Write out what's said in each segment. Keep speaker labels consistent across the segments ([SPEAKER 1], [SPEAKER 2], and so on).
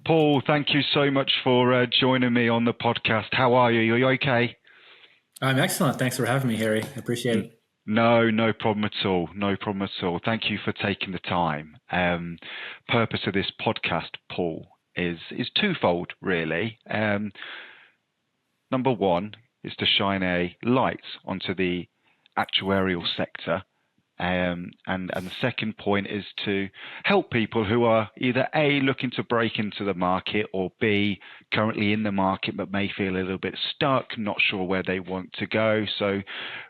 [SPEAKER 1] Paul, thank you so much for joining me on the podcast. How are you? Are you okay?
[SPEAKER 2] I'm excellent. Thanks for having me, Harry. I appreciate
[SPEAKER 1] N-
[SPEAKER 2] it.
[SPEAKER 1] No, no problem at all. No problem at all. Thank you for taking the time. Purpose of this podcast, Paul, is twofold, really. Number one is to shine a light onto the actuarial sector. And the second point is to help people who are either A, looking to break into the market, or B, currently in the market but may feel a little bit stuck, not sure where they want to go. So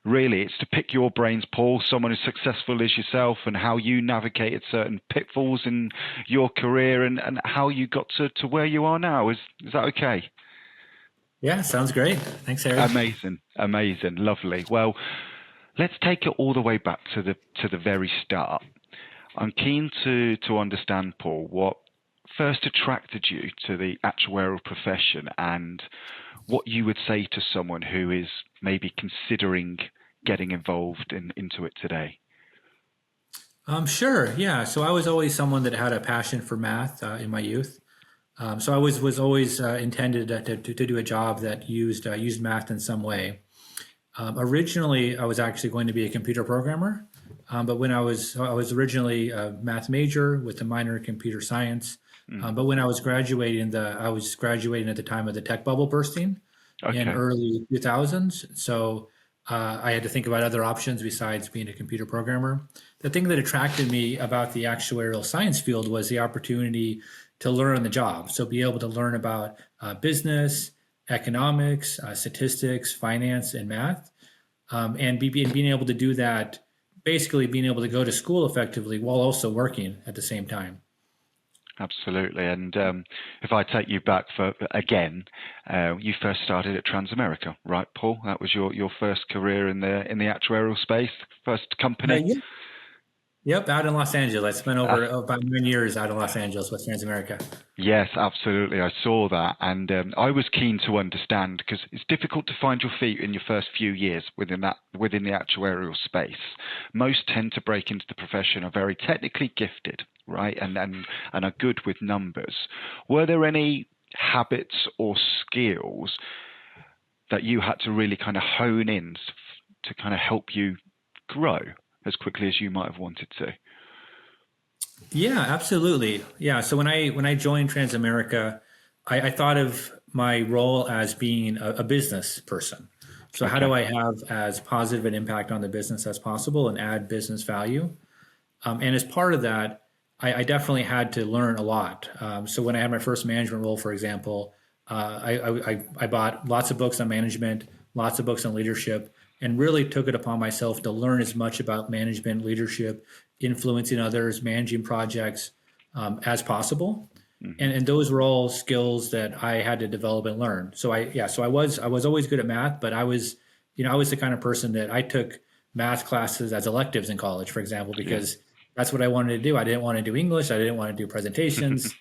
[SPEAKER 1] really, it's to pick your brains, Paul, someone as successful as yourself, and how you navigated certain pitfalls in your career, and how you got to where you are now. Is that okay?
[SPEAKER 2] Yeah, sounds great. Thanks, Harry.
[SPEAKER 1] Amazing, amazing, lovely. Well, let's take it all the way back to the very start. I'm keen to understand, Paul, what first attracted you to the actuarial profession, and what you would say to someone who is maybe considering getting involved into it today.
[SPEAKER 2] Sure. Yeah. So I was always someone that had a passion for math in my youth. So I was always intended to do a job that used math in some way. Originally, I was actually going to be a computer programmer, but when I was originally a math major with a minor in computer science.
[SPEAKER 1] Mm.
[SPEAKER 2] But when I was graduating at the time of the tech bubble bursting in
[SPEAKER 1] Okay.
[SPEAKER 2] early 2000s. So I had to think about other options besides being a computer programmer. The thing that attracted me about the actuarial science field was the opportunity to learn on the job. So be able to learn about business, economics, statistics, finance, and math, and being able to do that, basically being able to go to school effectively while also working at the same time.
[SPEAKER 1] Absolutely. And if I take you back for again, you first started at Transamerica, right, Paul? That was your first career in the actuarial space, first company.
[SPEAKER 2] Yeah. Yep, out in Los Angeles. I spent over about 9 years out in Los Angeles with Transamerica.
[SPEAKER 1] Yes, absolutely. I saw that, and I was keen to understand because it's difficult to find your feet in your first few years within the actuarial space. Most tend to break into the profession are very technically gifted, right, and are good with numbers. Were there any habits or skills that you had to really kind of hone in to kind of help you grow as quickly as you might have wanted to?
[SPEAKER 2] Yeah, absolutely. Yeah. So when I joined Transamerica, I thought of my role as being a business person. So how
[SPEAKER 1] Okay.
[SPEAKER 2] do I have as positive an impact on the business as possible and add business value? And as part of that, I definitely had to learn a lot. So when I had my first management role, for example, I bought lots of books on management, lots of books on leadership, and really took it upon myself to learn as much about management, leadership, influencing others, managing projects as possible.
[SPEAKER 1] Hmm.
[SPEAKER 2] And those were all skills that I had to develop and learn. So I was always good at math, but I was the kind of person that I took math classes as electives in college, for example,
[SPEAKER 1] Yeah.
[SPEAKER 2] because that's what I wanted to do. I didn't want to do English. I didn't want to do presentations.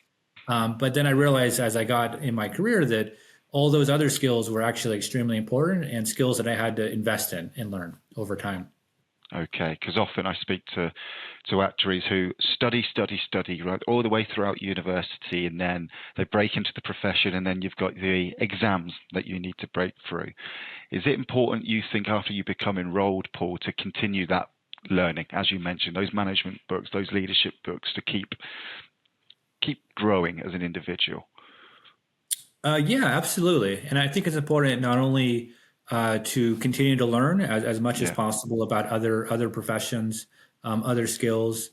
[SPEAKER 2] But then I realized as I got in my career that all those other skills were actually extremely important and skills that I had to invest in and learn over time.
[SPEAKER 1] Okay, because often I speak to actuaries who study, right, all the way throughout university, and then they break into the profession, and then you've got the exams that you need to break through. Is it important, you think, after you become enrolled, Paul, to continue that learning, as you mentioned, those management books, those leadership books, to keep growing as an individual?
[SPEAKER 2] Yeah, absolutely. And I think it's important not only to continue to learn as much as
[SPEAKER 1] Yeah.
[SPEAKER 2] possible about other professions, other skills.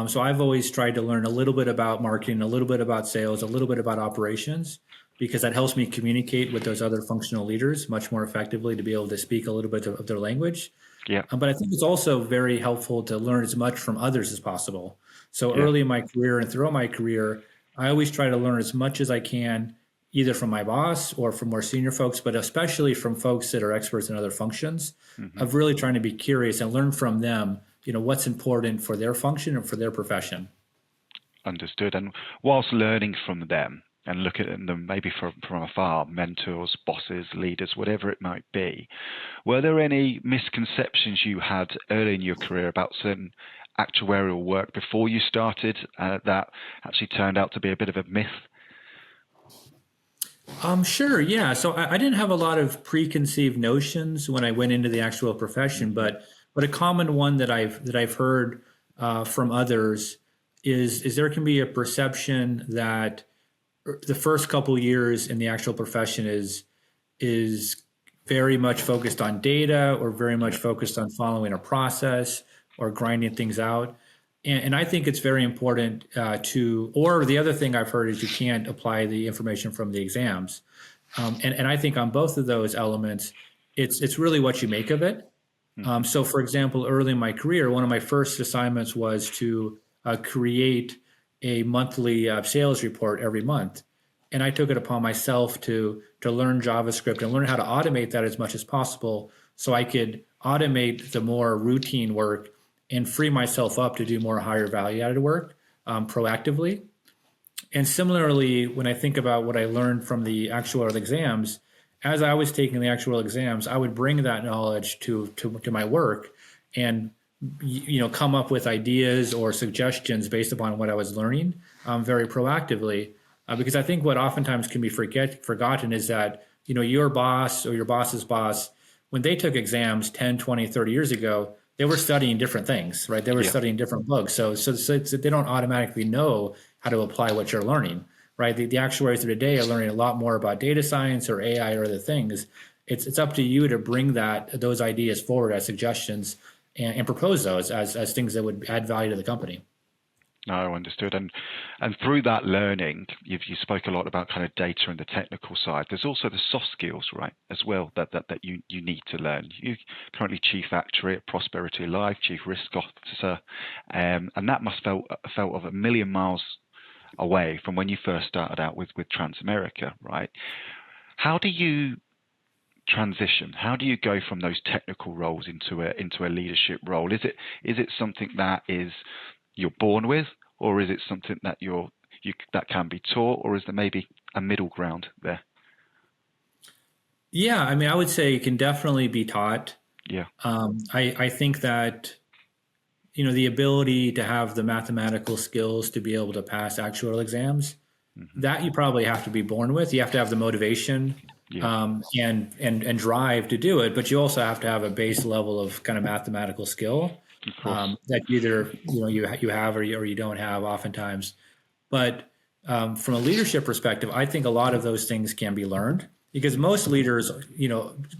[SPEAKER 2] So I've always tried to learn a little bit about marketing, a little bit about sales, a little bit about operations, because that helps me communicate with those other functional leaders much more effectively to be able to speak a little bit of their language.
[SPEAKER 1] Yeah.
[SPEAKER 2] But I think it's also very helpful to learn as much from others as possible. So
[SPEAKER 1] Yeah.
[SPEAKER 2] early in my career and throughout my career, I always try to learn as much as I can, either from my boss or from more senior folks, but especially from folks that are experts in other functions,
[SPEAKER 1] Hmm.
[SPEAKER 2] of really trying to be curious and learn from them, what's important for their function and for their profession.
[SPEAKER 1] Understood. And whilst learning from them and looking at them maybe from afar, mentors, bosses, leaders, whatever it might be, were there any misconceptions you had early in your career about certain actuarial work before you started that actually turned out to be a bit of a myth?
[SPEAKER 2] Sure, yeah. So I didn't have a lot of preconceived notions when I went into the actual profession,
[SPEAKER 1] Hmm.
[SPEAKER 2] but a common one that I've heard from others is there can be a perception that the first couple years in the actual profession is very much focused on data or very much
[SPEAKER 1] Yeah.
[SPEAKER 2] focused on following a process or grinding things out. And I think it's very important or the other thing I've heard is you can't apply the information from the exams. And I think on both of those elements, it's really what you make of it.
[SPEAKER 1] Hmm.
[SPEAKER 2] So, for example, early in my career, one of my first assignments was to create a monthly sales report every month, and I took it upon myself to learn JavaScript and learn how to automate that as much as possible, so I could automate the more routine work and free myself up to do more higher value added work proactively. And similarly, when I think about what I learned from the actuarial exams, as I was taking the actuarial exams, I would bring that knowledge to my work and come up with ideas or suggestions based upon what I was learning very proactively. Because I think what oftentimes can be forgotten is that your boss or your boss's boss, when they took exams 10, 20, 30 years ago, they were studying different things, right? They were
[SPEAKER 1] Yeah.
[SPEAKER 2] studying different books. So they don't automatically know how to apply what you're learning, right? The actuaries of today are learning a lot more about data science or AI or other things. It's up to you to bring those ideas forward as suggestions and propose those as things that would add value to the company.
[SPEAKER 1] No, understood. And through that learning, you spoke a lot about kind of data and the technical side. There's also the soft skills, right, as well that you need to learn. You currently chief actuary at Prosperity Life, chief risk officer, and that must felt of a million miles away from when you first started out with Transamerica, right? How do you transition? How do you go from those technical roles into a leadership role? Is it something that is you're born with, or is it something that that can be taught, or is there maybe a middle ground there?
[SPEAKER 2] Yeah, I mean, I would say it can definitely be taught.
[SPEAKER 1] Yeah.
[SPEAKER 2] I think that the ability to have the mathematical skills to be able to pass actual exams,
[SPEAKER 1] Hmm.
[SPEAKER 2] that you probably have to be born with. You have to have the motivation
[SPEAKER 1] Yeah.
[SPEAKER 2] and drive to do it, but you also have to have a base level of kind of mathematical skill
[SPEAKER 1] Of course.
[SPEAKER 2] that either you have or you don't have oftentimes. But from a leadership perspective, I think a lot of those things can be learned because most leaders,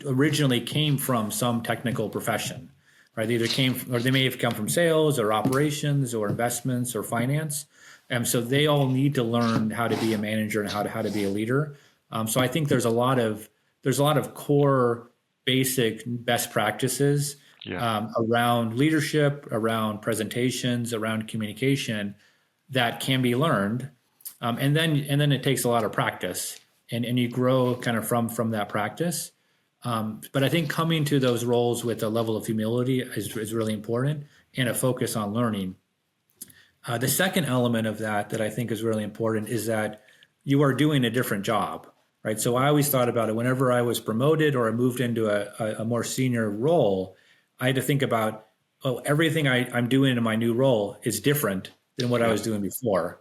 [SPEAKER 2] originally came from some technical profession, right? They either or they may have come from sales or operations or investments or finance, and so they all need to learn how to be a manager and how to be a leader. So I think there's a lot of core basic best practices
[SPEAKER 1] Yeah.
[SPEAKER 2] around leadership, around presentations, around communication that can be learned, and then it takes a lot of practice, and you grow kind of from that practice. But I think coming to those roles with a level of humility is really important and a focus on learning. The second element of that I think is really important is that you are doing a different job, right? So I always thought about it whenever I was promoted or I moved into a more senior role, I had to think about, oh, everything I'm doing in my new role is different than what I
[SPEAKER 1] Yeah.
[SPEAKER 2] was doing before.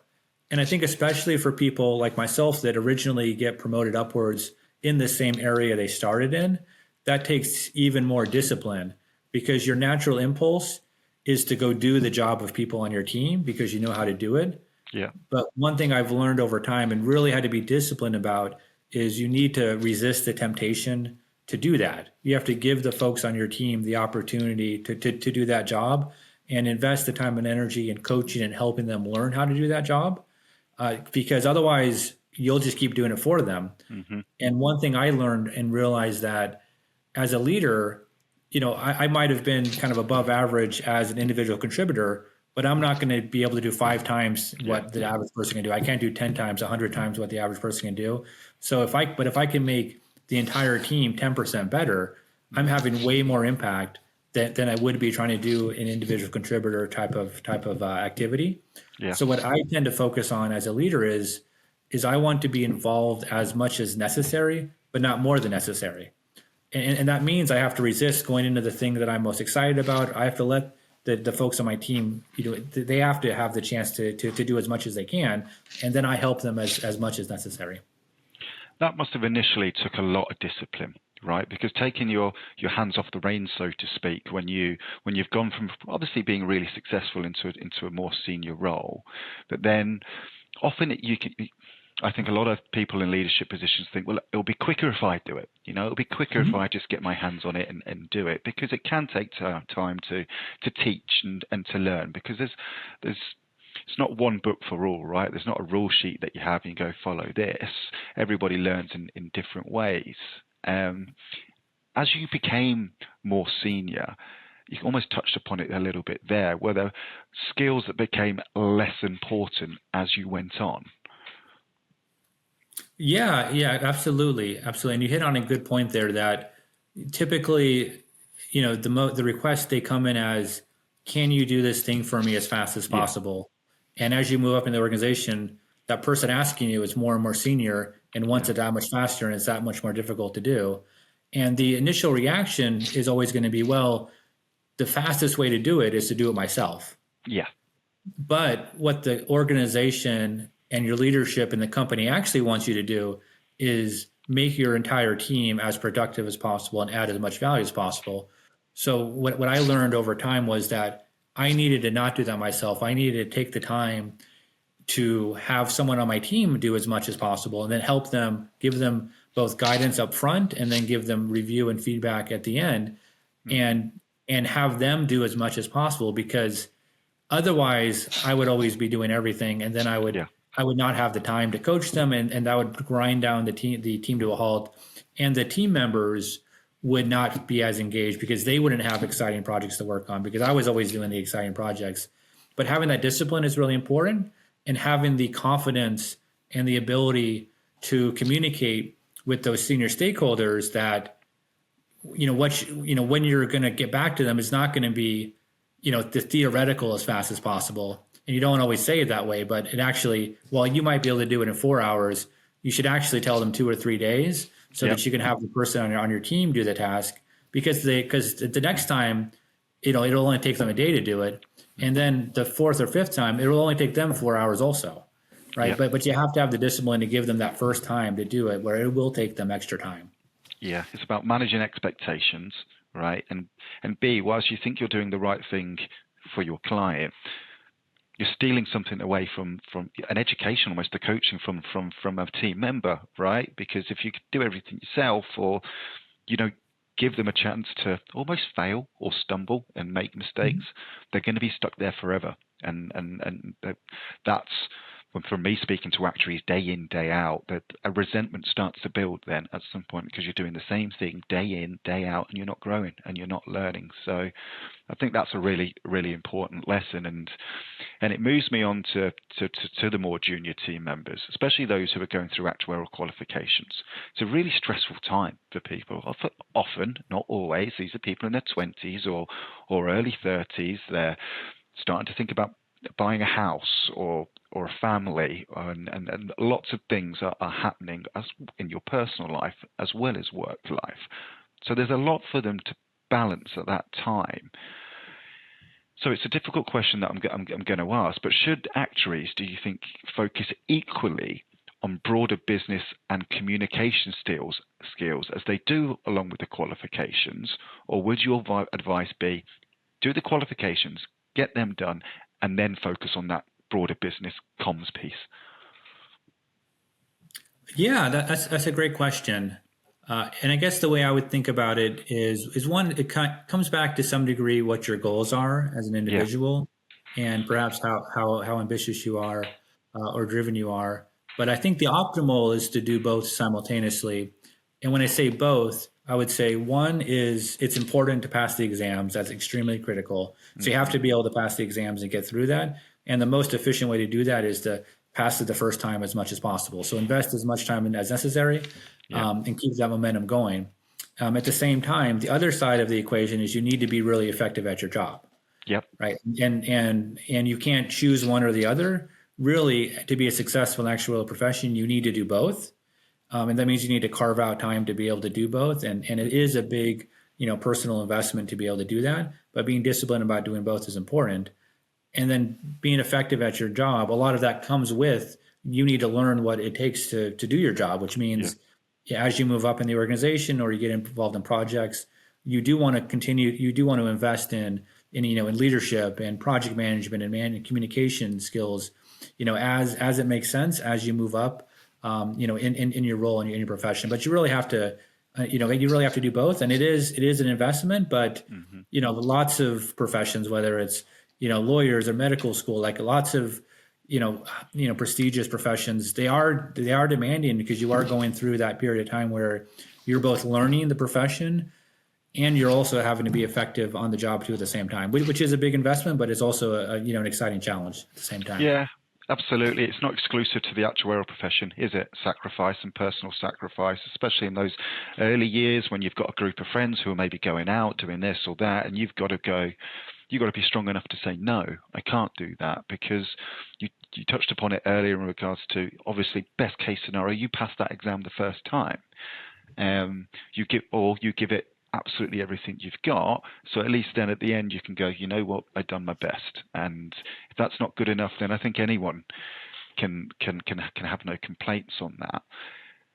[SPEAKER 2] And I think especially for people like myself that originally get promoted upwards in the same area they started in, that takes even more discipline because your natural impulse is to go do the job of people on your team because you know how to do it.
[SPEAKER 1] Yeah.
[SPEAKER 2] But one thing I've learned over time and really had to be disciplined about is you need to resist the temptation to do that. You have to give the folks on your team the opportunity to do that job and invest the time and energy in coaching and helping them learn how to do that job because otherwise you'll just keep doing it for them.
[SPEAKER 1] Hmm.
[SPEAKER 2] And one thing I learned and realized that as a leader, I might have been kind of above average as an individual contributor, but I'm not going to be able to do 5 times
[SPEAKER 1] Yeah.
[SPEAKER 2] what the average person can do. I can't do 10 times, 100 times what the average person can do. So if I can make the entire team 10% better, I'm having way more impact than I would be trying to do an individual contributor type of activity.
[SPEAKER 1] Yeah.
[SPEAKER 2] So what I tend to focus on as a leader is I want to be involved as much as necessary, but not more than necessary. And that means I have to resist going into the thing that I'm most excited about. I have to let the folks on my team, they have to have the chance to do as much as they can, and then I help them as much as necessary.
[SPEAKER 1] that must have initially took a lot of discipline, right? Because taking your hands off the reins, so to speak, when you've gone from obviously being really successful into a more senior role, but then often you can. I think a lot of people in leadership positions think, well, it'll be quicker if I do it. It'll be quicker if I just get my hands on it and do it, because it can take time to teach and to learn, because there's it's not one book for all, right? There's not a rule sheet that you have and you go follow this. Everybody learns in different ways. As you became more senior, you almost touched upon it a little bit there, were there skills that became less important as you went on?
[SPEAKER 2] Yeah, absolutely, absolutely. And you hit on a good point there that typically, the requests they come in as, can you do this thing for me as fast as
[SPEAKER 1] Yeah,
[SPEAKER 2] possible? And as you move up in the organization, that person asking you is more and more senior and wants
[SPEAKER 1] yeah,
[SPEAKER 2] it that much faster, and it's that much more difficult to do. And the initial reaction is always going to be, well, the fastest way to do it is to do it myself.
[SPEAKER 1] yeah,
[SPEAKER 2] But what the organization and your leadership in the company actually wants you to do is make your entire team as productive as possible and add as much value as possible. So what I learned over time was that I needed to not do that myself. I needed to take the time to have someone on my team do as much as possible, and then help them, give them both guidance up front and then give them review and feedback at the end,
[SPEAKER 1] mm,
[SPEAKER 2] and have them do as much as possible, because otherwise, I would always be doing everything, and then
[SPEAKER 1] yeah,
[SPEAKER 2] I would not have the time to coach them, and that would grind down the team to a halt, and the team members would not be as engaged because they wouldn't have exciting projects to work on, because I was always doing the exciting projects. But having that discipline is really important, and having the confidence and the ability to communicate with those senior stakeholders that when you're going to get back to them is not going to be the theoretical as fast as possible. And you don't always say it that way, but it actually, while you might be able to do it in 4 hours, you should actually tell them 2 or 3 days so
[SPEAKER 1] yeah,
[SPEAKER 2] that you can have the person on your team do the task, because the next time, it'll only take them a day to do it. And then the fourth or fifth time, it will only take them 4 hours also. Right.
[SPEAKER 1] yeah.
[SPEAKER 2] But you have to have the discipline to give them that first time to do it, where it will take them extra time.
[SPEAKER 1] Yeah, it's about managing expectations, right? And B, whilst you think you're doing the right thing for your client, you're stealing something away from an education, almost a coaching from a team member, right? Because if you could do everything yourself, or you know give them a chance to almost fail or stumble and make mistakes, they're going to be stuck there forever. And that's from me speaking to actuaries day in, day out, that a resentment starts to build then at some point, because you're doing the same thing day in, day out, and you're not growing and you're not learning. So I think that's a really, really important lesson. And it moves me on to the more junior team members, especially those who are going through actuarial qualifications. It's a really stressful time for people. Often, not always, these are people in their 20s or early 30s. They're starting to think about buying a house or a family, and lots of things are happening as in your personal life as well as work life. So there's a lot for them to balance at that time. So it's a difficult question that I'm going to ask, but should actuaries, do you think, focus equally on broader business and communication skills as they do along with the qualifications, or would your advice be do the qualifications, get them done, and then focus on that broader business comms piece?
[SPEAKER 2] Yeah, that's a great question. And I guess the way I would think about it is one, it comes back to some degree what your goals are as an
[SPEAKER 1] Yeah,
[SPEAKER 2] individual, and perhaps how ambitious you are, or driven you are. But I think the optimal is to do both simultaneously. And when I say both, I would say one is it's important to pass the exams. That's extremely critical. So you have to be able to pass the exams and get through that. And the most efficient way to do that is to pass it the first time as much as possible. So invest as much time in as necessary,
[SPEAKER 1] yeah,
[SPEAKER 2] and keep that momentum going. At the same time, the other side of the equation is you need to be really effective at your job,
[SPEAKER 1] yep,
[SPEAKER 2] right? And you can't choose one or the other. Really, to be a successful actuarial profession, you need to do both. And that means you need to carve out time to be able to do both. And it is a big, personal investment to be able to do that. But being disciplined about doing both is important. And then being effective at your job, a lot of that comes with you need to learn what it takes to do your job, which
[SPEAKER 1] Yeah.
[SPEAKER 2] means as you move up in the organization or you get involved in projects, you do want to continue, you do want to invest in leadership and project management and communication skills, as it makes sense as you move up, in your role and in your profession. But you really have to, you really have to do both. And it is an investment, but,
[SPEAKER 1] Hmm.
[SPEAKER 2] lots of professions, whether it's, lawyers or medical school, like lots of, prestigious professions, they are demanding because you are going through that period of time where you're both learning the profession and you're also having to be effective on the job too at the same time, which is a big investment, but it's also an exciting challenge at the same time.
[SPEAKER 1] Yeah, absolutely. It's not exclusive to the actuarial profession, is it? Sacrifice and personal sacrifice, especially in those early years when you've got a group of friends who are maybe going out, doing this or that, and you've got to be strong enough to say, no, I can't do that, because you touched upon it earlier in regards to, obviously, best case scenario, you pass that exam the first time. You give it absolutely everything you've got. So at least then at the end you can go, you know what, I've done my best. And if that's not good enough, then I think anyone can have no complaints on that.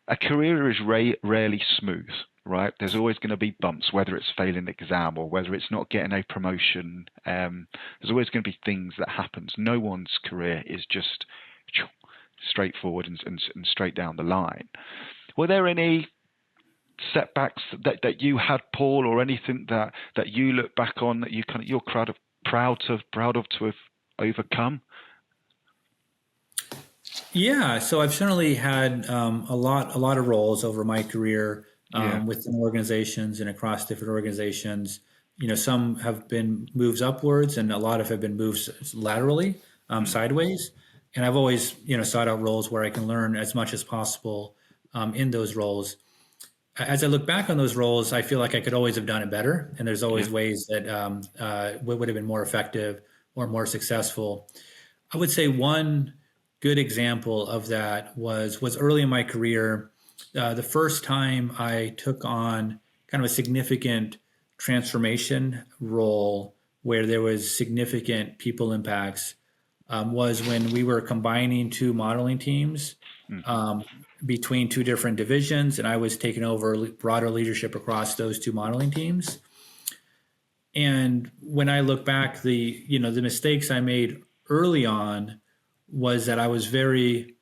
[SPEAKER 1] A career is rarely smooth, right? There's always going to be bumps, whether it's failing an exam or whether it's not getting a promotion. There's always going to be things that happens. No one's career is just straightforward and straight down the line. Were there any setbacks that you had, Paul, or anything that you look back on that you're proud of to have overcome?
[SPEAKER 2] Yeah, so I've certainly had a lot of roles over my career
[SPEAKER 1] Yeah.
[SPEAKER 2] within organizations and across different organizations. Some have been moves upwards, and a lot of have been moves laterally,
[SPEAKER 1] Mm.
[SPEAKER 2] sideways. And I've always sought out roles where I can learn as much as possible in those roles. As I look back on those roles, I feel like I could always have done it better, and there's always
[SPEAKER 1] Yeah.
[SPEAKER 2] ways that would have been more effective or more successful. I would say one good example of that was early in my career. The first time I took on kind of a significant transformation role where there was significant people impacts was when we were combining two modeling teams
[SPEAKER 1] Hmm.
[SPEAKER 2] um, between two different divisions, and I was taking over broader leadership across those two modeling teams. And when I look back, the mistakes I made early on was that I was very,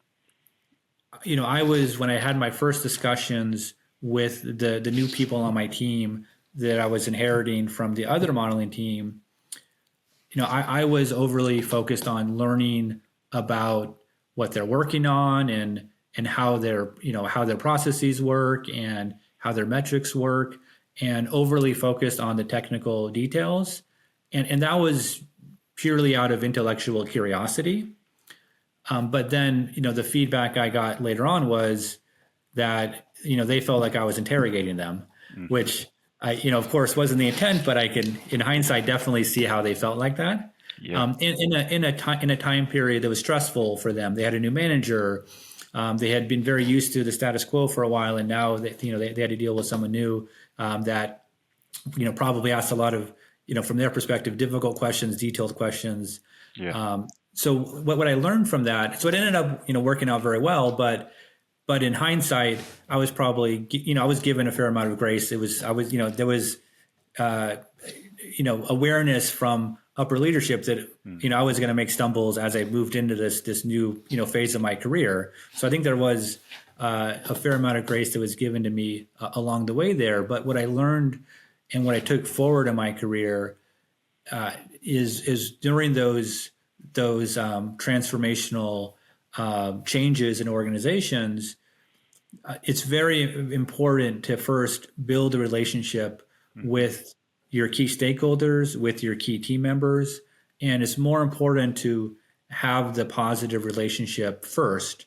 [SPEAKER 2] I was when I had my first discussions with the new people on my team that I was inheriting from the other modeling team. I was overly focused on learning about what they're working on and how their processes work and how their metrics work, and overly focused on the technical details. And that was purely out of intellectual curiosity. But then, the feedback I got later on was that, they felt like I was interrogating them,
[SPEAKER 1] Hmm.
[SPEAKER 2] which of course wasn't the intent, but I can, in hindsight, definitely see how they felt like that.
[SPEAKER 1] Yeah.
[SPEAKER 2] In a time period that was stressful for them. They had a new manager. They had been very used to the status quo for a while, and now they had to deal with someone new that probably asked a lot of from their perspective difficult questions, detailed questions.
[SPEAKER 1] Yeah.
[SPEAKER 2] So what I learned from that, so it ended up working out very well, but in hindsight, I was probably I was given a fair amount of grace. There was awareness from upper leadership that
[SPEAKER 1] Mm.
[SPEAKER 2] I was going to make stumbles as I moved into this new phase of my career. So I think there was a fair amount of grace that was given to me along the way there. But what I learned and what I took forward in my career is during those transformational changes in organizations, it's very important to first build a relationship
[SPEAKER 1] Hmm.
[SPEAKER 2] with your key stakeholders, with your key team members, and it's more important to have the positive relationship first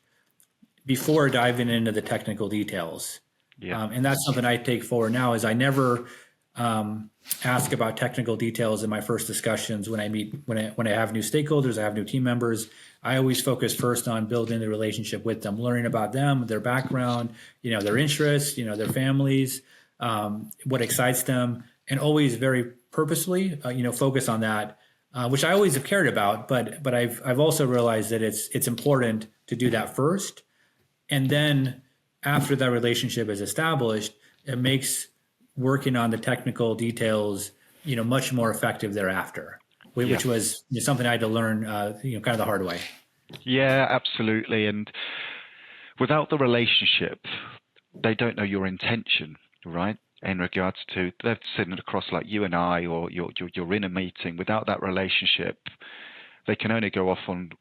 [SPEAKER 2] before diving into the technical details.
[SPEAKER 1] Yeah.
[SPEAKER 2] And that's something I take forward now is I never ask about technical details in my first discussions when I meet when I have new stakeholders, I have new team members. I always focus first on building the relationship with them, learning about them, their background, their interests, their families, what excites them, and always very purposely, focus on that which I always have cared about. But I've also realized that it's important to do that first, and then after that relationship is established, it makes working on the technical details, much more effective thereafter,
[SPEAKER 1] Yeah.
[SPEAKER 2] which was something I had to learn, kind of the hard way.
[SPEAKER 1] Yeah, absolutely. And without the relationship, they don't know your intention, right? In regards to they're sitting across like you and I, or you're in a meeting. Without that relationship, they can only go off on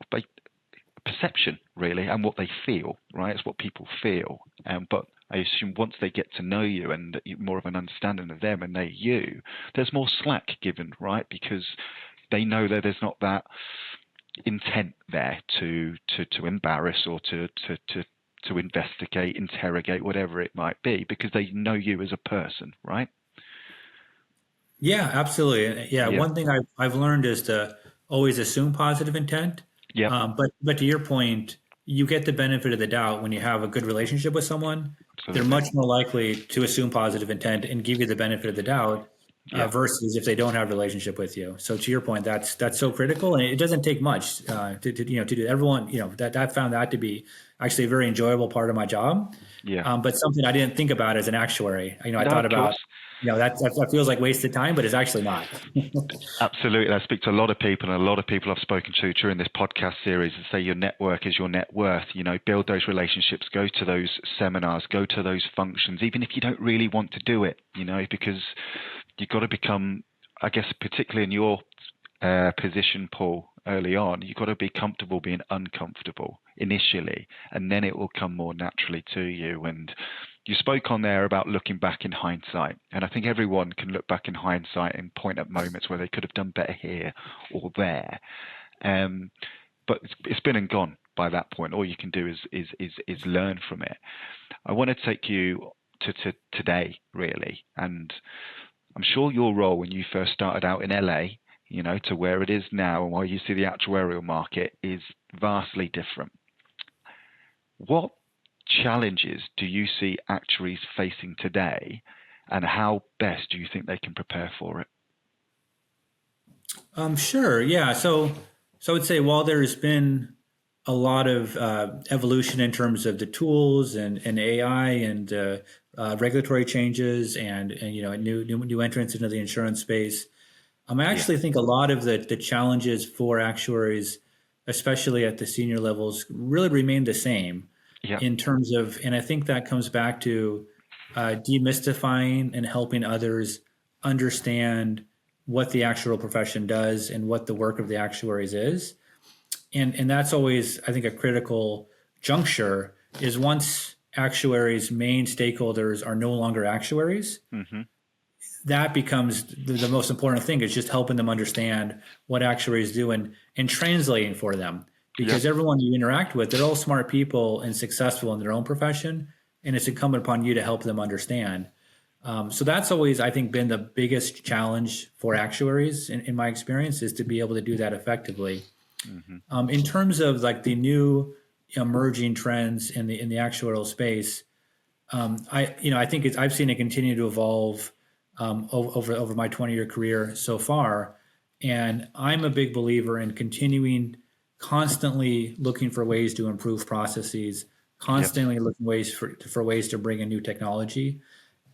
[SPEAKER 1] perception, really, and what they feel, right? It's what people feel. But I assume once they get to know you and more of an understanding of them and they you, there's more slack given, right? Because they know that there's not that intent there to embarrass or to investigate, interrogate, whatever it might be, because they know you as a person, right?
[SPEAKER 2] Yeah, absolutely. Yeah,
[SPEAKER 1] Yeah.
[SPEAKER 2] one thing I've learned is to always assume positive intent.
[SPEAKER 1] Yep.
[SPEAKER 2] But to your point, you get the benefit of the doubt when you have a good relationship with someone. They're
[SPEAKER 1] Absolutely.
[SPEAKER 2] much more likely to assume positive intent and give you the benefit of the doubt
[SPEAKER 1] Yeah.
[SPEAKER 2] versus if they don't have a relationship with you. So to your point, that's so critical, and it doesn't take much to do. Everyone that found that to be actually a very enjoyable part of my job,
[SPEAKER 1] Yeah.
[SPEAKER 2] but something I didn't think about as an actuary. I
[SPEAKER 1] No,
[SPEAKER 2] thought
[SPEAKER 1] of
[SPEAKER 2] about
[SPEAKER 1] course.
[SPEAKER 2] that feels like wasted time, but it's actually not.
[SPEAKER 1] Absolutely. I speak to a lot of people, and a lot of people I've spoken to during this podcast series that say your network is your net worth. Build those relationships, go to those seminars, go to those functions, even if you don't really want to do it, because you've got to become, I guess, particularly in your position, Paul, early on, you've got to be comfortable being uncomfortable initially, and then it will come more naturally to you. And you spoke on there about looking back in hindsight, and I think everyone can look back in hindsight and point at moments where they could have done better here or there. But it's been and gone by that point. All you can do is learn from it. I want to take you to today, really, and I'm sure your role when you first started out in LA, to where it is now and where you see the actuarial market is vastly different. What challenges do you see actuaries facing today, and how best do you think they can prepare for it?
[SPEAKER 2] Sure. Yeah. So I would say while there's been a lot of evolution in terms of the tools and AI and regulatory changes and new entrants into the insurance space, I
[SPEAKER 1] Yeah,
[SPEAKER 2] actually think a lot of the challenges for actuaries, especially at the senior levels, really remain the same
[SPEAKER 1] yeah,
[SPEAKER 2] in terms of, and I think that comes back to demystifying and helping others understand what the actuarial profession does and what the work of the actuaries is. And that's always, I think, a critical juncture is once actuaries' main stakeholders are no longer actuaries,
[SPEAKER 1] hmm,
[SPEAKER 2] that becomes the most important thing is just helping them understand what actuaries do and translating for them
[SPEAKER 1] yeah,
[SPEAKER 2] because everyone you interact with, they're all smart people and successful in their own profession, and it's incumbent upon you to help them understand. So that's always, I think, been the biggest challenge for actuaries in my experience is to be able to do that effectively.
[SPEAKER 1] hmm,
[SPEAKER 2] In terms of like the new emerging trends in the actuarial space, I think I've seen it continue to evolve over my 20-year career so far, and I'm a big believer in continuing, constantly looking for ways to improve processes,
[SPEAKER 1] yeah,
[SPEAKER 2] constantly looking ways for ways to bring in new technology,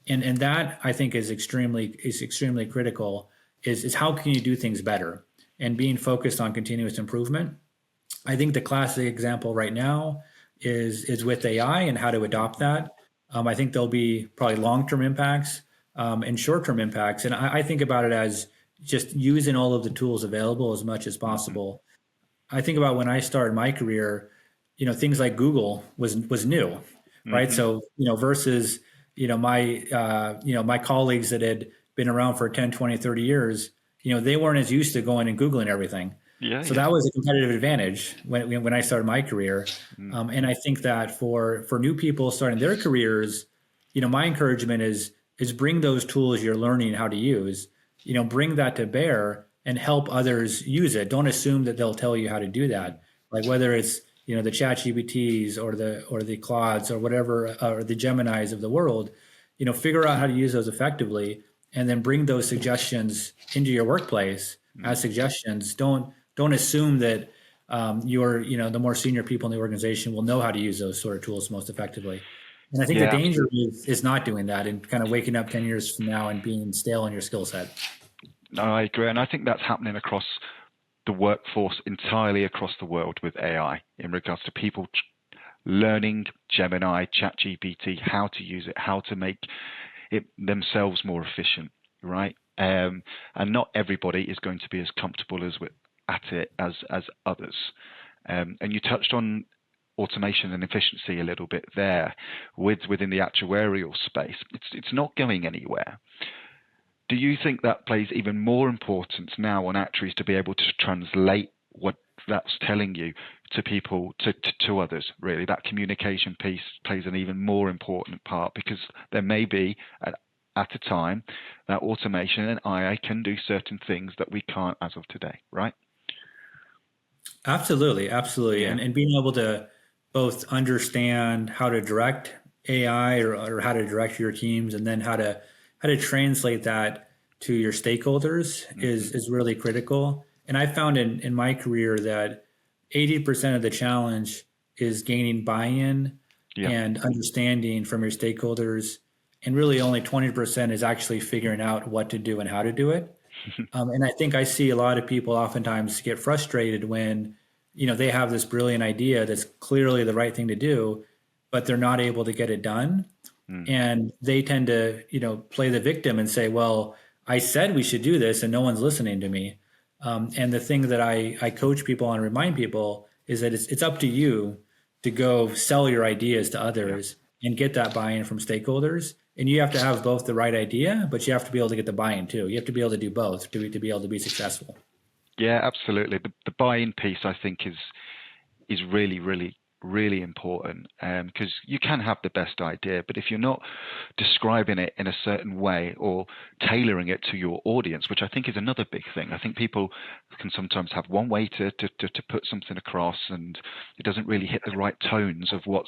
[SPEAKER 2] and that I think is extremely critical. Is how can you do things better, and being focused on continuous improvement. I think the classic example right now is with AI and how to adopt that. I think there'll be probably long-term impacts and short-term impacts, and I think about it as just using all of the tools available as much as
[SPEAKER 1] hmm,
[SPEAKER 2] possible. I think about when I started my career, things like Google was new, right?
[SPEAKER 1] hmm,
[SPEAKER 2] So versus my colleagues that had been around for 10, 20, 30 years, they weren't as used to going and Googling everything.
[SPEAKER 1] yeah,
[SPEAKER 2] So
[SPEAKER 1] yeah,
[SPEAKER 2] that was a competitive advantage when I started my career.
[SPEAKER 1] mm,
[SPEAKER 2] And I think that for new people starting their careers, my encouragement is bring those tools you're learning how to use, bring that to bear and help others use it. Don't assume that they'll tell you how to do that. Like whether it's the Chat GPTs or the Claudes or whatever or the Geminis of the world, figure out how to use those effectively and then bring those suggestions into your workplace as suggestions. Don't assume that the more senior people in the organization will know how to use those sort of tools most effectively. And I think the
[SPEAKER 1] Yeah,
[SPEAKER 2] danger is not doing that and kind of waking up 10 years from now and being stale in your skill set.
[SPEAKER 1] no, I agree. And I think that's happening across the workforce entirely across the world with AI in regards to people learning Gemini, ChatGPT, how to use it, how to make it themselves more efficient, right? And not everybody is going to be as comfortable at it as others. And you touched on automation and efficiency a little bit there within the actuarial space. It's not going anywhere. Do you think that plays even more importance now on actuaries to be able to translate what that's telling you to people, to others, really? That communication piece plays an even more important part, because there may be, at a time, that automation and AI can do certain things that we can't as of today, right?
[SPEAKER 2] Absolutely, absolutely.
[SPEAKER 1] Yeah.
[SPEAKER 2] And being able to both understand how to direct AI or how to direct your teams, and then how to translate that to your stakeholders is really critical. And I found in my career that 80% of the challenge is gaining buy-in
[SPEAKER 1] Yeah.
[SPEAKER 2] and understanding from your stakeholders. And really only 20% is actually figuring out what to do and how to do it. And I think I see a lot of people oftentimes get frustrated when, they have this brilliant idea that's clearly the right thing to do, but they're not able to get it done.
[SPEAKER 1] Mm.
[SPEAKER 2] And they tend to, play the victim and say, well, I said we should do this and no one's listening to me. And the thing that I coach people and remind people is that it's up to you to go sell your ideas to others and get that buy-in from stakeholders. And you have to have both the right idea, but you have to be able to get the buy-in too. You have to be able to do both to be able to be successful.
[SPEAKER 1] Yeah, absolutely. The buy-in piece, I think, is really, really, really important, because you can have the best idea, but if you're not describing it in a certain way or tailoring it to your audience, which I think is another big thing. I think people can sometimes have one way to put something across, and it doesn't really hit the right tones of what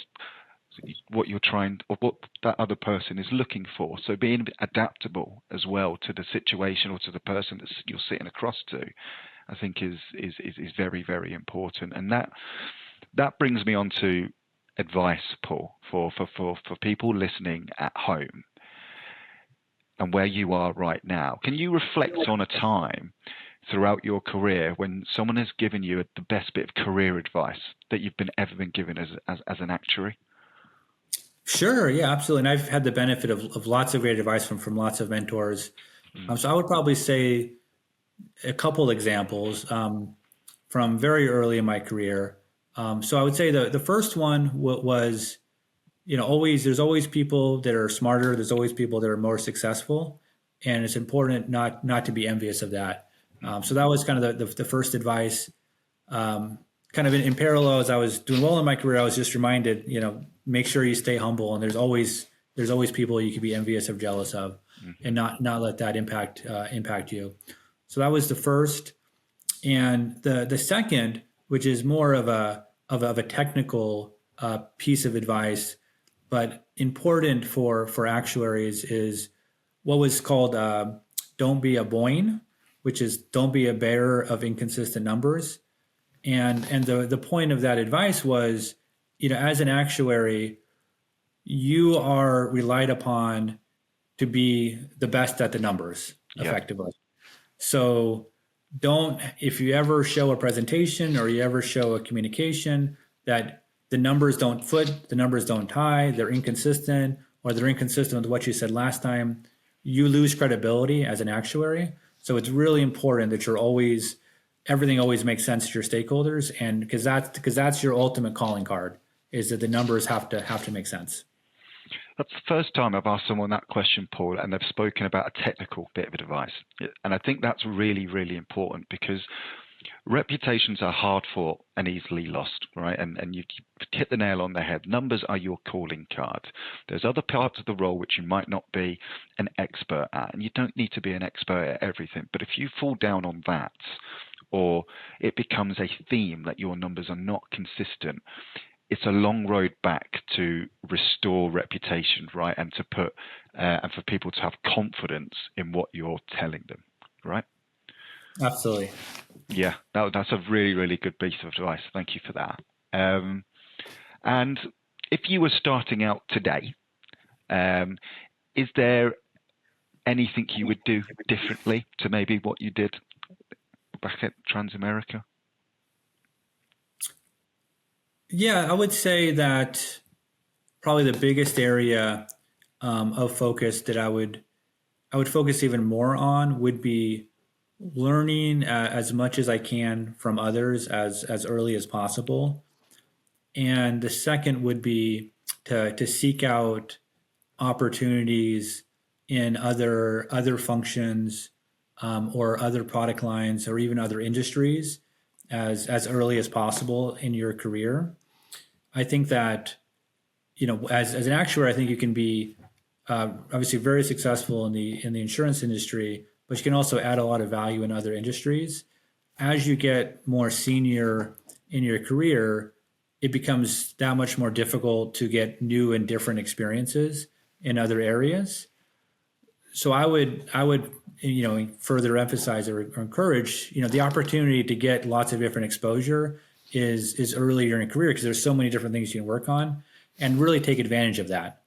[SPEAKER 1] you're trying, or what that other person is looking for. So being adaptable as well to the situation or to the person that you're sitting across to, I think is very, very important. And that brings me on to advice, Paul, for people listening at home and where you are right now. Can you reflect on a time throughout your career when someone has given you the best bit of career advice that you've ever been given as an actuary?
[SPEAKER 2] Sure. Yeah, absolutely. And I've had the benefit of lots of great advice from lots of mentors. So I would probably say a couple examples from very early in my career. So I would say the first one was, there's always people that are smarter. There's always people that are more successful, and it's important not to be envious of that. So that was kind of the first advice. Kind of in parallel, as I was doing well in my career, I was just reminded, make sure you stay humble, and there's always people you could be envious or jealous of, and not let that impact you. So that was the first. And the second, which is more of a technical piece of advice, but important for actuaries, is what was called "Don't be a Boyne," which is don't be a bearer of inconsistent numbers. And the point of that advice was, as an actuary, you are relied upon to be the best at the numbers effectively. So if you ever show a presentation or you ever show a communication that the numbers don't foot, the numbers don't tie, they're inconsistent, or they're inconsistent with what you said last time, you lose credibility as an actuary. So it's really important that everything always makes sense to your stakeholders, and because that's your ultimate calling card, is that the numbers have to make sense.
[SPEAKER 1] That's the first time I've asked someone that question, Paul, and they've spoken about a technical bit of advice. And I think that's really, really important, because reputations are hard fought and easily lost, right? And you hit the nail on the head. Numbers are your calling card. There's other parts of the role which you might not be an expert at, and you don't need to be an expert at everything. But if you fall down on that, or it becomes a theme that your numbers are not consistent, it's a long road back to restore reputation, right? And to put and for people to have confidence in what you're telling them, right?
[SPEAKER 2] Absolutely.
[SPEAKER 1] Yeah, that's a really, really good piece of advice. Thank you for that. And if you were starting out today, is there anything you would do differently to maybe what you did back at Transamerica?
[SPEAKER 2] Yeah, I would say that probably the biggest area of focus that I would focus even more on would be learning as much as I can from others as early as possible. And the second would be to seek out opportunities in other functions or other product lines or even other industries as early as possible in your career. I think that as an actuary, I think you can be obviously very successful in the insurance industry, but you can also add a lot of value in other industries. As you get more senior in your career, it becomes that much more difficult to get new and different experiences in other areas. So I would further emphasize or encourage the opportunity to get lots of different exposure is earlier in your career because there's so many different things you can work on and really take advantage of that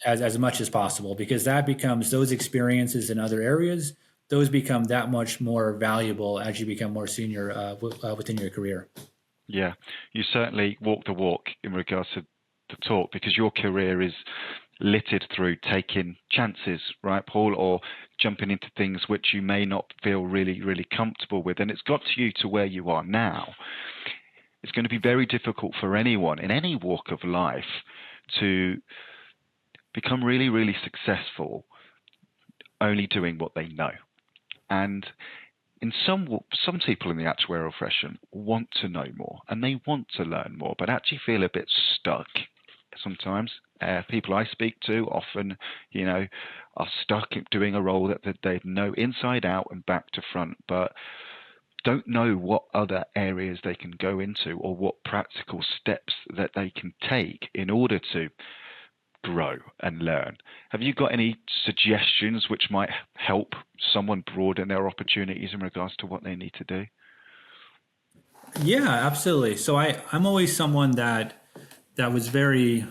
[SPEAKER 2] as much as possible because that becomes those experiences in other areas, those become that much more valuable as you become more senior within your career.
[SPEAKER 1] Yeah, you certainly walk the walk in regards to the talk because your career is littered through taking chances, right, Paul, or jumping into things which you may not feel really, really comfortable with. And it's got you to where you are now. It's going to be very difficult for anyone in any walk of life to become really, really successful only doing what they know. And in some people in the actuarial profession want to know more and they want to learn more, but actually feel a bit stuck sometimes. People I speak to often, are stuck doing a role that they know inside out and back to front, but don't know what other areas they can go into or what practical steps that they can take in order to grow and learn. Have you got any suggestions which might help someone broaden their opportunities in regards to what they need to do?
[SPEAKER 2] Yeah, absolutely. So I'm always someone that was very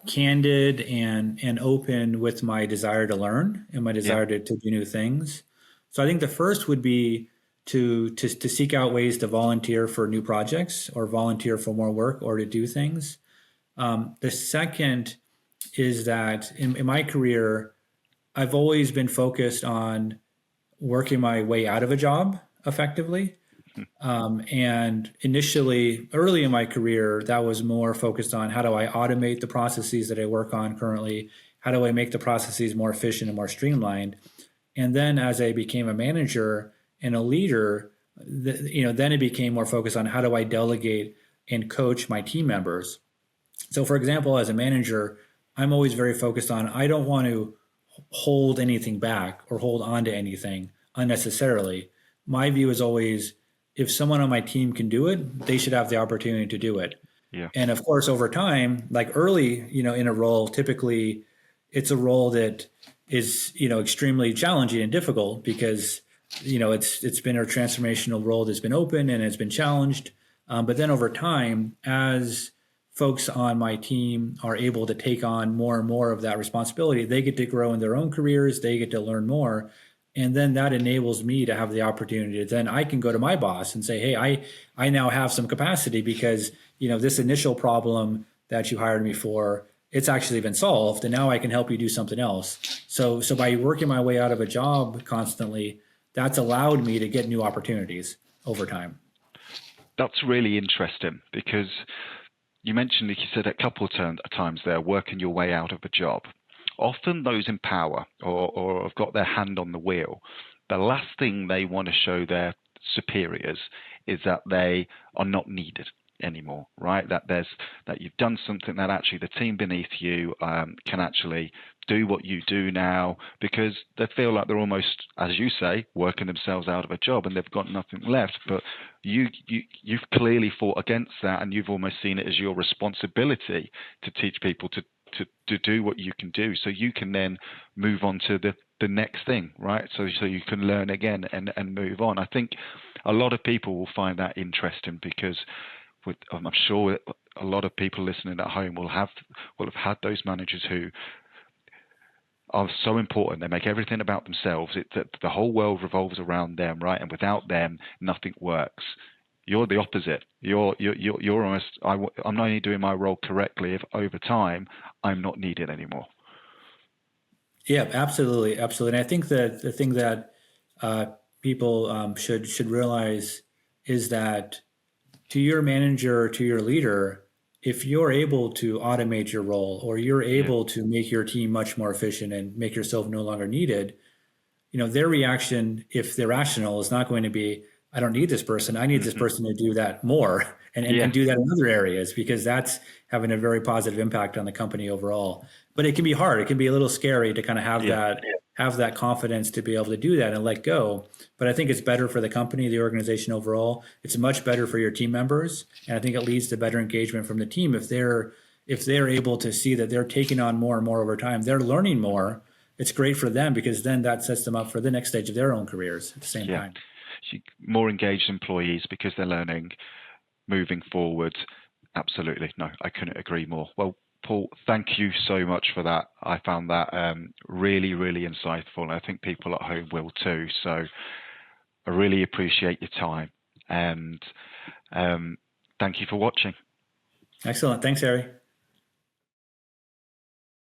[SPEAKER 2] candid and open with my desire to learn and my
[SPEAKER 1] Yeah.
[SPEAKER 2] desire to do new things. So I think the first would be to seek out ways to volunteer for new projects or volunteer for more work or to do things. The second is that in my career, I've always been focused on working my way out of a job effectively. And initially, early in my career, that was more focused on how do I automate the processes that I work on currently? How do I make the processes more efficient and more streamlined? And then as I became a manager and a leader, then it became more focused on how do I delegate and coach my team members. So, for example, as a manager, I'm always very focused on I don't want to hold anything back or hold on to anything unnecessarily. My view is always if someone on my team can do it, they should have the opportunity to do it.
[SPEAKER 1] Yeah.
[SPEAKER 2] And of course, over time, like early, in a role, typically it's a role that is, extremely challenging and difficult because, it's been a transformational role that's been open and it's been challenged. But then over time, as folks on my team are able to take on more and more of that responsibility, they get to grow in their own careers, they get to learn more. And then that enables me to have the opportunity to then I can go to my boss and say, hey, I now have some capacity because, this initial problem that you hired me for, it's actually been solved. And now I can help you do something else. So by working my way out of a job constantly, that's allowed me to get new opportunities over time.
[SPEAKER 1] That's really interesting because you mentioned, like you said a couple of times there, working your way out of a job. Often those in power or have got their hand on the wheel, the last thing they want to show their superiors is that they are not needed. anymore, right? That you've done something that actually the team beneath you can actually do what you do now, because they feel like they're almost, as you say, working themselves out of a job and they've got nothing left. But you've clearly fought against that, and you've almost seen it as your responsibility to teach people to do what you can do, so you can then move on to the next thing, right? So you can learn again and move on. I think a lot of people will find that interesting, because I'm sure a lot of people listening at home will have had those managers who are so important. They make everything about themselves. The whole world revolves around them, right? And without them, nothing works. You're the opposite. You're almost. I'm not only doing my role correctly, if over time I'm not needed anymore.
[SPEAKER 2] Yeah, absolutely, absolutely. And I think that the thing that people should realize is that to your manager, to your leader, if you're able to automate your role, or you're
[SPEAKER 1] Yeah.
[SPEAKER 2] able to make your team much more efficient and make yourself no longer needed, their reaction, if they're rational, is not going to be, I don't need this person. I need this
[SPEAKER 1] Hmm.
[SPEAKER 2] person to do that more and
[SPEAKER 1] Yeah.
[SPEAKER 2] do that in other areas, because that's having a very positive impact on the company overall. But it can be hard. It can be a little scary to kind of
[SPEAKER 1] Yeah.
[SPEAKER 2] have that confidence to be able to do that and let go. But I think it's better for the company, the organization overall. It's much better for your team members. And I think it leads to better engagement from the team if they're able to see that they're taking on more and more over time, they're learning more. It's great for them, because then that sets them up for the next stage of their own careers at the same
[SPEAKER 1] Yeah.
[SPEAKER 2] time.
[SPEAKER 1] More engaged employees because they're learning, moving forward. Absolutely. No, I couldn't agree more. Well, Paul, thank you so much for that. I found that really, really insightful. And I think people at home will too. So I really appreciate your time. And thank you for watching.
[SPEAKER 2] Excellent. Thanks, Harry.